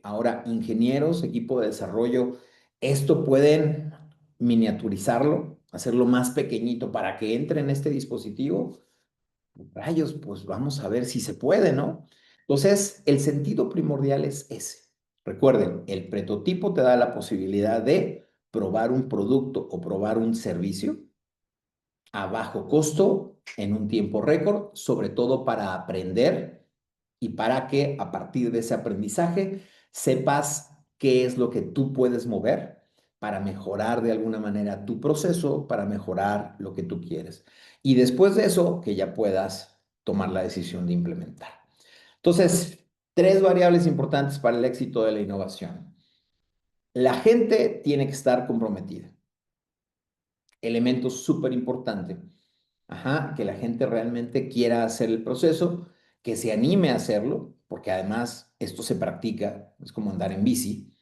ahora ingenieros, equipo de desarrollo, esto pueden miniaturizarlo, hacerlo más pequeñito para que entre en este dispositivo. Rayos, pues vamos a ver si se puede, ¿no? Entonces, el sentido primordial es ese. Recuerden, el prototipo te da la posibilidad de probar un producto o probar un servicio a bajo costo, en un tiempo récord, sobre todo para aprender y para que a partir de ese aprendizaje sepas qué es lo que tú puedes mover para mejorar de alguna manera tu proceso, para mejorar lo que tú quieres. Y después de eso, que ya puedas tomar la decisión de implementar. Entonces, tres variables importantes para el éxito de la innovación. La gente tiene que estar comprometida. Elemento súper importante. Ajá, que la gente realmente quiera hacer el proceso, que se anime a hacerlo, porque además esto se practica, es como andar en bici,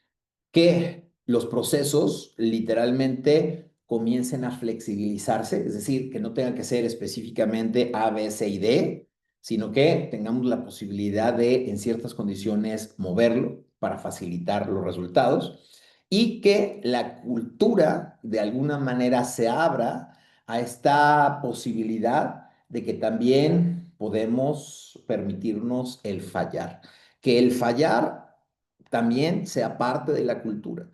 que los procesos literalmente comiencen a flexibilizarse, es decir, que no tengan que ser específicamente A, B, C y D, sino que tengamos la posibilidad de, en ciertas condiciones, moverlo para facilitar los resultados y que la cultura de alguna manera se abra a esta posibilidad de que también podemos permitirnos el fallar, que el fallar también sea parte de la cultura.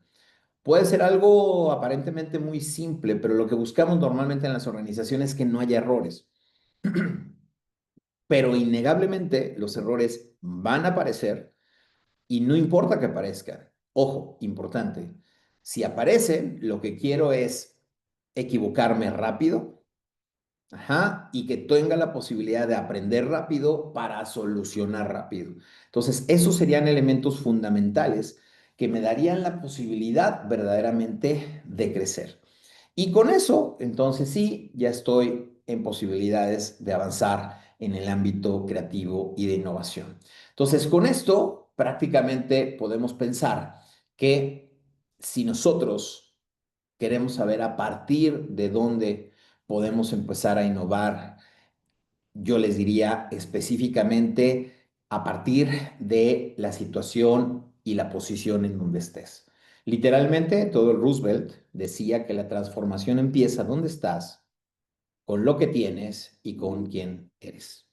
Puede ser algo aparentemente muy simple, pero lo que buscamos normalmente en las organizaciones es que no haya errores. Pero innegablemente los errores van a aparecer y no importa que aparezcan. Ojo, importante. Si aparecen, lo que quiero es equivocarme rápido. Ajá, y que tenga la posibilidad de aprender rápido para solucionar rápido. Entonces, esos serían elementos fundamentales que me darían la posibilidad verdaderamente de crecer. Y con eso, entonces sí, ya estoy en posibilidades de avanzar en el ámbito creativo y de innovación. Entonces, con esto prácticamente podemos pensar que si nosotros queremos saber a partir de dónde podemos empezar a innovar, yo les diría específicamente a partir de la situación y la posición en donde estés. Literalmente, todo el Roosevelt decía que la transformación empieza donde estás, con lo que tienes y con quién eres.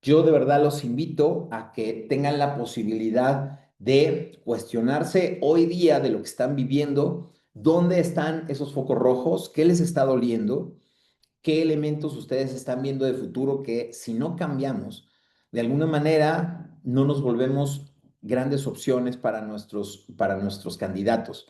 Yo de verdad los invito a que tengan la posibilidad de cuestionarse hoy día de lo que están viviendo, dónde están esos focos rojos, qué les está doliendo, qué elementos ustedes están viendo de futuro que si no cambiamos, de alguna manera no nos volvemos grandes opciones para nuestros candidatos.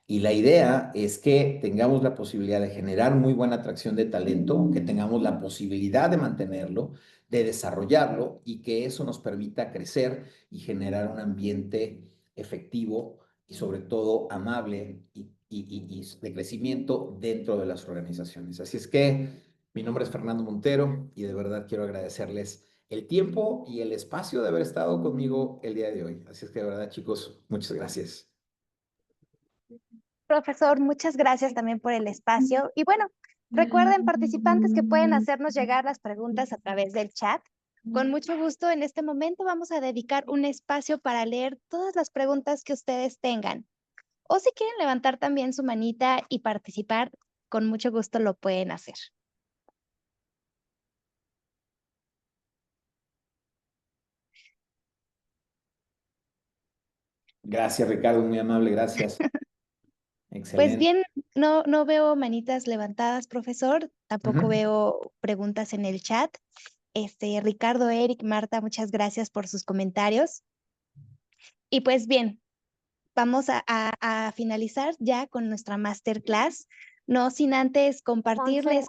Y la idea es que tengamos la posibilidad de generar muy buena atracción de talento, que tengamos la posibilidad de mantenerlo, de desarrollarlo y que eso nos permita crecer y generar un ambiente efectivo y sobre todo amable y de crecimiento dentro de las organizaciones. Así es que mi nombre es Fernando Montero y de verdad quiero agradecerles el tiempo y el espacio de haber estado conmigo el día de hoy. Así es que de verdad, chicos, muchas gracias. Profesor, muchas gracias también por el espacio. Y bueno, recuerden, participantes, que pueden hacernos llegar las preguntas a través del chat. Con mucho gusto, en este momento vamos a dedicar un espacio para leer todas las preguntas que ustedes tengan. o si quieren levantar también su manita y participar, con mucho gusto lo pueden hacer. Gracias, Ricardo, muy amable, gracias. Pues Excelente. bien, no veo manitas levantadas, profesor, tampoco Ujú. veo preguntas en el chat. Ricardo, Eric, Marta, muchas gracias por sus comentarios. Y pues bien, vamos a finalizar ya con nuestra masterclass, no sin antes Monse, compartirles.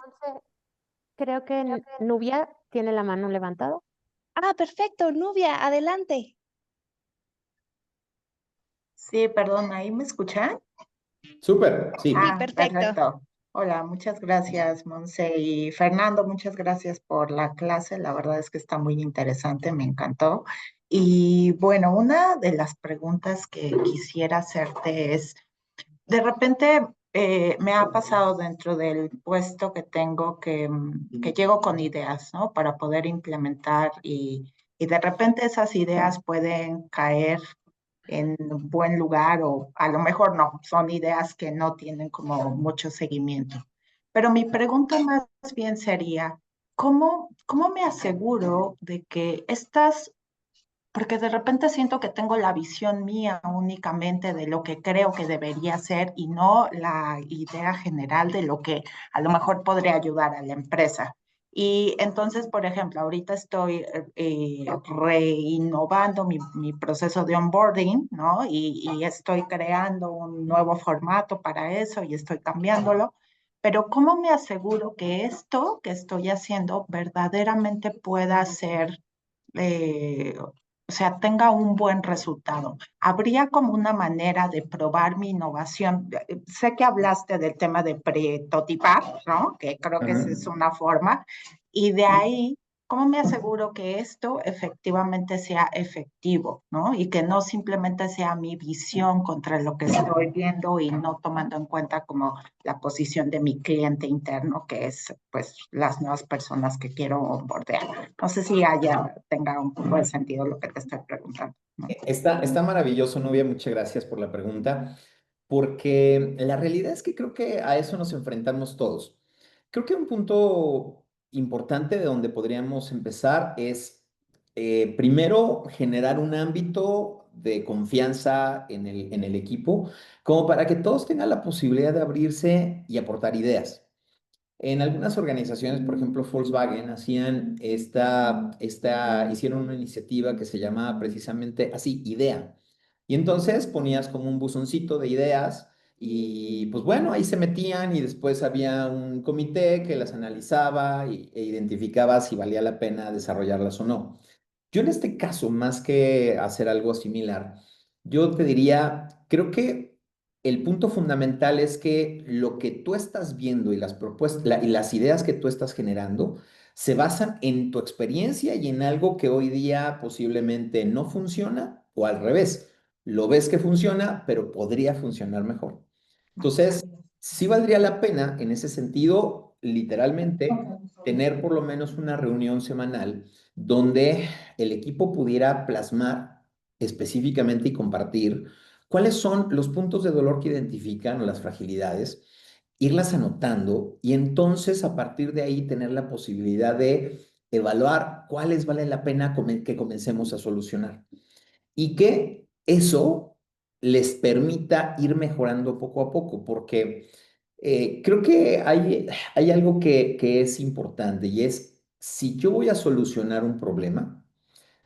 creo que Nubia tiene la mano levantada. Ah, perfecto, Nubia, adelante. Sí, perdón, ¿ahí me escuchan? Súper, sí. Sí, perfecto. Perfecto. Hola, muchas gracias, Monse y Fernando, muchas gracias por la clase. La verdad es que está muy interesante, me encantó. Y bueno, una de las preguntas que quisiera hacerte es, de repente me ha pasado dentro del puesto que tengo que llego con ideas, ¿no? Para poder implementar y de repente esas ideas pueden caer en buen lugar o a lo mejor no, son ideas que no tienen como mucho seguimiento. Pero mi pregunta más bien sería, ¿cómo me aseguro de que estas, porque de repente siento que tengo la visión mía únicamente de lo que creo que debería ser y no la idea general de lo que a lo mejor podría ayudar a la empresa? Y entonces, por ejemplo, ahorita estoy reinnovando mi proceso de onboarding, ¿no? Y estoy creando un nuevo formato para eso y estoy cambiándolo. Pero ¿cómo me aseguro que esto que estoy haciendo verdaderamente pueda ser o sea, tenga un buen resultado? ¿Habría como una manera de probar mi innovación? Sé que hablaste del tema de prototipar, ¿no? Que creo que esa es Ujú. una forma. Y de ahí, ¿cómo me aseguro que esto efectivamente sea efectivo, ¿no? Y que no simplemente sea mi visión contra lo que estoy viendo y no tomando en cuenta como la posición de mi cliente interno, que es pues las nuevas personas que quiero bordear. No sé si tenga un poco de sentido lo que te estoy preguntando, ¿no? Está maravilloso, Nubia, muchas gracias por la pregunta, porque la realidad es que creo que a eso nos enfrentamos todos. Creo que un punto importante de donde podríamos empezar es, primero, generar un ámbito de confianza en el equipo, como para que todos tengan la posibilidad de abrirse y aportar ideas. En algunas organizaciones, por ejemplo, Volkswagen, hicieron una iniciativa que se llamaba precisamente así, IDEA. Y entonces ponías como un buzoncito de ideas y pues bueno, ahí se metían y después había un comité que las analizaba e identificaba si valía la pena desarrollarlas o no. Yo en este caso, más que hacer algo similar, yo te diría, creo que el punto fundamental es que lo que tú estás viendo y las propuestas y las ideas que tú estás generando se basan en tu experiencia y en algo que hoy día posiblemente no funciona o al revés, lo ves que funciona, pero podría funcionar mejor. Entonces, sí valdría la pena en ese sentido, literalmente, tener por lo menos una reunión semanal donde el equipo pudiera plasmar específicamente y compartir cuáles son los puntos de dolor que identifican o las fragilidades, irlas anotando y entonces a partir de ahí tener la posibilidad de evaluar cuáles vale la pena que comencemos a solucionar y que eso les permita ir mejorando poco a poco, porque creo que hay algo que es importante y es, si yo voy a solucionar un problema,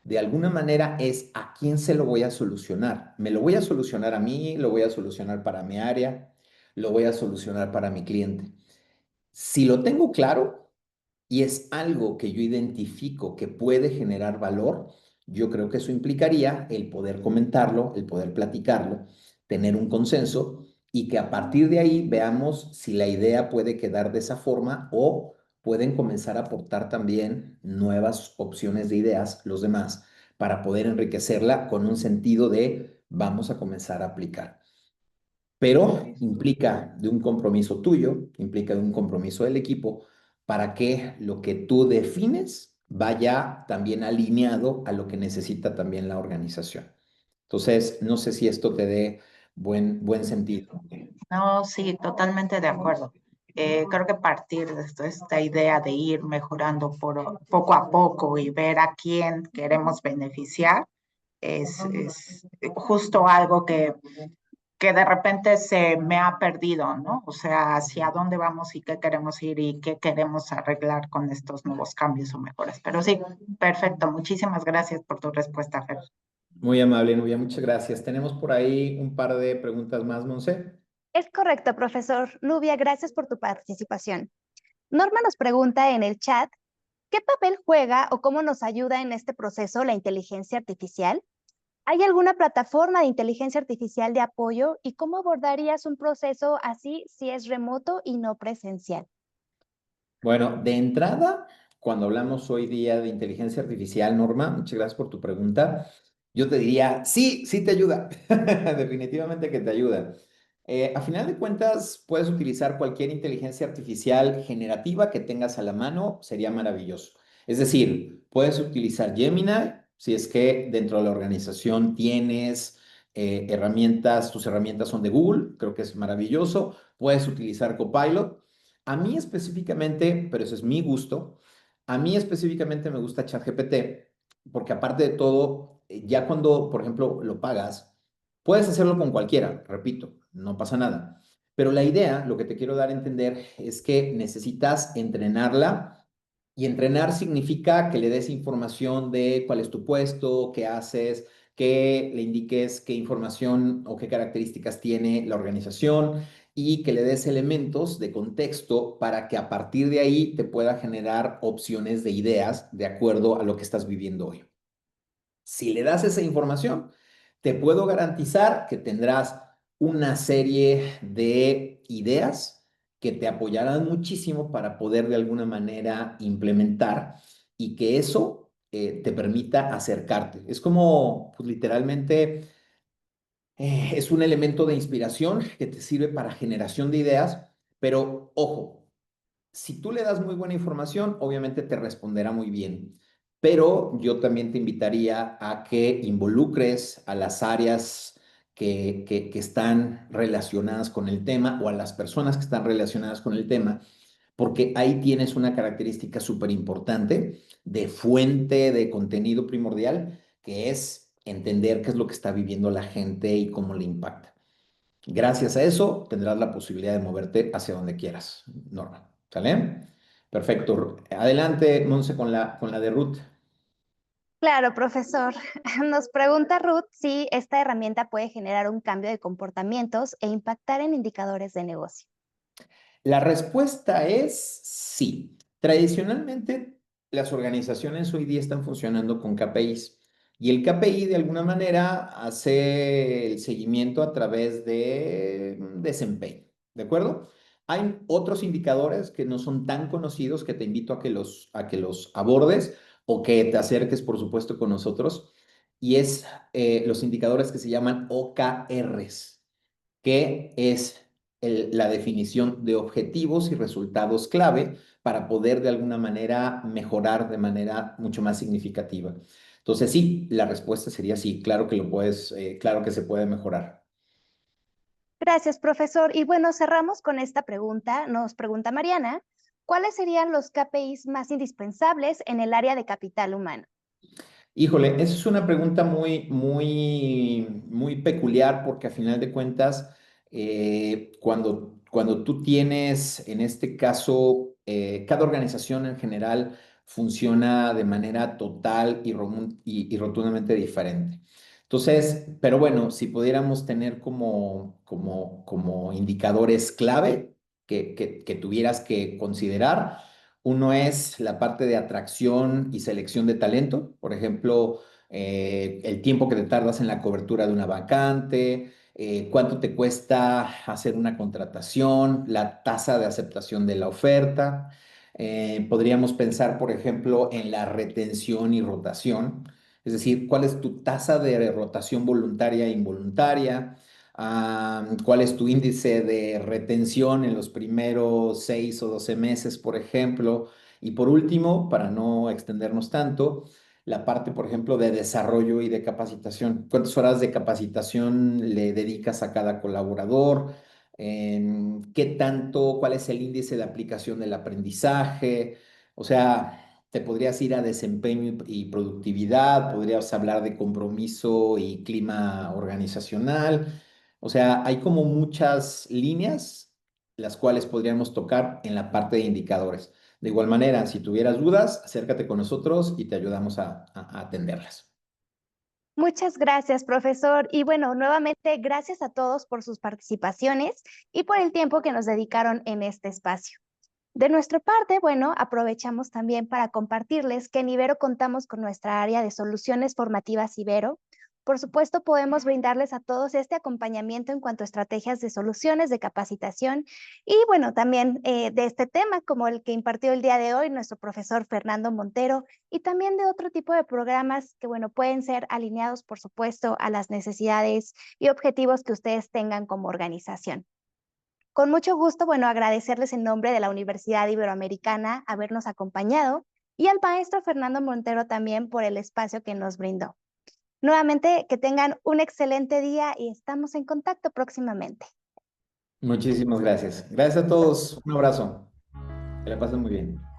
de alguna manera es a quién se lo voy a solucionar. Me lo voy a solucionar a mí, lo voy a solucionar para mi área, lo voy a solucionar para mi cliente. Si lo tengo claro y es algo que yo identifico que puede generar valor, yo creo que eso implicaría el poder comentarlo, el poder platicarlo, tener un consenso y que a partir de ahí veamos si la idea puede quedar de esa forma o pueden comenzar a aportar también nuevas opciones de ideas los demás para poder enriquecerla con un sentido de vamos a comenzar a aplicar, pero implica de un compromiso tuyo, implica de un compromiso del equipo, para que lo que tú defines vaya también alineado a lo que necesita también la organización. Entonces, no sé si esto te dé buen sentido. No, sí, totalmente de acuerdo. Creo que partir de esta idea de ir mejorando poco a poco y ver a quién queremos beneficiar es justo algo que de repente se me ha perdido, ¿no? O sea, hacia dónde vamos y qué queremos ir y qué queremos arreglar con estos nuevos cambios o mejoras. Pero sí, perfecto. Muchísimas gracias por tu respuesta, Fer. Muy amable, Nubia, muchas gracias. Tenemos por ahí un par de preguntas más, Monse. Es correcto, profesor. Nubia, gracias por tu participación. Norma nos pregunta en el chat, ¿qué papel juega o cómo nos ayuda en este proceso la inteligencia artificial? ¿Hay alguna plataforma de inteligencia artificial de apoyo y cómo abordarías un proceso así si es remoto y no presencial? Bueno, de entrada, cuando hablamos hoy día de inteligencia artificial, Norma, muchas gracias por tu pregunta. Yo te diría, sí, sí te ayuda. Definitivamente que te ayuda. A final de cuentas, puedes utilizar cualquier inteligencia artificial generativa que tengas a la mano, sería maravilloso. Es decir, puedes utilizar Gemini si es que dentro de la organización tienes herramientas, tus herramientas son de Google, creo que es maravilloso. Puedes utilizar Copilot. A mí específicamente, pero ese es mi gusto, a mí específicamente me gusta ChatGPT, porque aparte de todo, ya cuando, por ejemplo, lo pagas, puedes hacerlo con cualquiera, repito, no pasa nada. Pero la idea, lo que te quiero dar a entender es que necesitas entrenarla y entrenar significa que le des información de cuál es tu puesto, qué haces, que le indiques qué información o qué características tiene la organización y que le des elementos de contexto para que a partir de ahí te pueda generar opciones de ideas de acuerdo a lo que estás viviendo hoy. Si le das esa información, te puedo garantizar que tendrás una serie de ideas que te apoyarán muchísimo para poder de alguna manera implementar y que eso te permita acercarte. Es como, pues literalmente, es un elemento de inspiración que te sirve para generación de ideas, pero ojo, si tú le das muy buena información, obviamente te responderá muy bien. Pero yo también te invitaría a que involucres a las áreas que están relacionadas con el tema o a las personas que están relacionadas con el tema, porque ahí tienes una característica súper importante de fuente de contenido primordial, que es entender qué es lo que está viviendo la gente y cómo le impacta. Gracias a eso tendrás la posibilidad de moverte hacia donde quieras, Norma. ¿Sale? Perfecto. Adelante, Monse, con la de Ruth. Claro, profesor. Nos pregunta Ruth si esta herramienta puede generar un cambio de comportamientos e impactar en indicadores de negocio. La respuesta es sí. Tradicionalmente, las organizaciones hoy día están funcionando con KPIs y el KPI de alguna manera hace el seguimiento a través de desempeño, ¿de acuerdo? Hay otros indicadores que no son tan conocidos que te invito a que los abordes o que te acerques, por supuesto, con nosotros y es los indicadores que se llaman OKRs, que es la definición de objetivos y resultados clave para poder de alguna manera mejorar de manera mucho más significativa. Entonces, sí, la respuesta sería sí, claro que lo puedes, claro que se puede mejorar. Gracias, profesor. Y bueno, cerramos con esta pregunta. Nos pregunta Mariana, ¿cuáles serían los KPIs más indispensables en el área de capital humano? Híjole, esa es una pregunta muy peculiar porque a final de cuentas, cuando tú tienes, en este caso, cada organización en general funciona de manera total y rotundamente diferente. Entonces, pero bueno, si pudiéramos tener como indicadores clave que tuvieras que considerar. Uno es la parte de atracción y selección de talento, por ejemplo, el tiempo que te tardas en la cobertura de una vacante, cuánto te cuesta hacer una contratación, la tasa de aceptación de la oferta. Podríamos pensar, por ejemplo, en la retención y rotación, es decir, cuál es tu tasa de rotación voluntaria e involuntaria. ¿Cuál es tu índice de retención en los primeros 6 o 12 meses, por ejemplo? Y por último, para no extendernos tanto, la parte, por ejemplo, de desarrollo y de capacitación. ¿Cuántas horas de capacitación le dedicas a cada colaborador? ¿Qué tanto, cuál es el índice de aplicación del aprendizaje? O sea, te podrías ir a desempeño y productividad, podrías hablar de compromiso y clima organizacional. O sea, hay como muchas líneas las cuales podríamos tocar en la parte de indicadores. De igual manera, si tuvieras dudas, acércate con nosotros y te ayudamos a atenderlas. Muchas gracias, profesor. Y bueno, nuevamente, gracias a todos por sus participaciones y por el tiempo que nos dedicaron en este espacio. De nuestra parte, bueno, aprovechamos también para compartirles que en Ibero contamos con nuestra área de soluciones formativas Ibero. Por supuesto, podemos brindarles a todos este acompañamiento en cuanto a estrategias de soluciones, de capacitación y, bueno, también de este tema como el que impartió el día de hoy nuestro profesor Fernando Montero y también de otro tipo de programas que, bueno, pueden ser alineados, por supuesto, a las necesidades y objetivos que ustedes tengan como organización. Con mucho gusto, bueno, agradecerles en nombre de la Universidad Iberoamericana habernos acompañado y al maestro Fernando Montero también por el espacio que nos brindó. Nuevamente, que tengan un excelente día y estamos en contacto próximamente. Muchísimas gracias. Gracias a todos. Un abrazo. Que la pasen muy bien.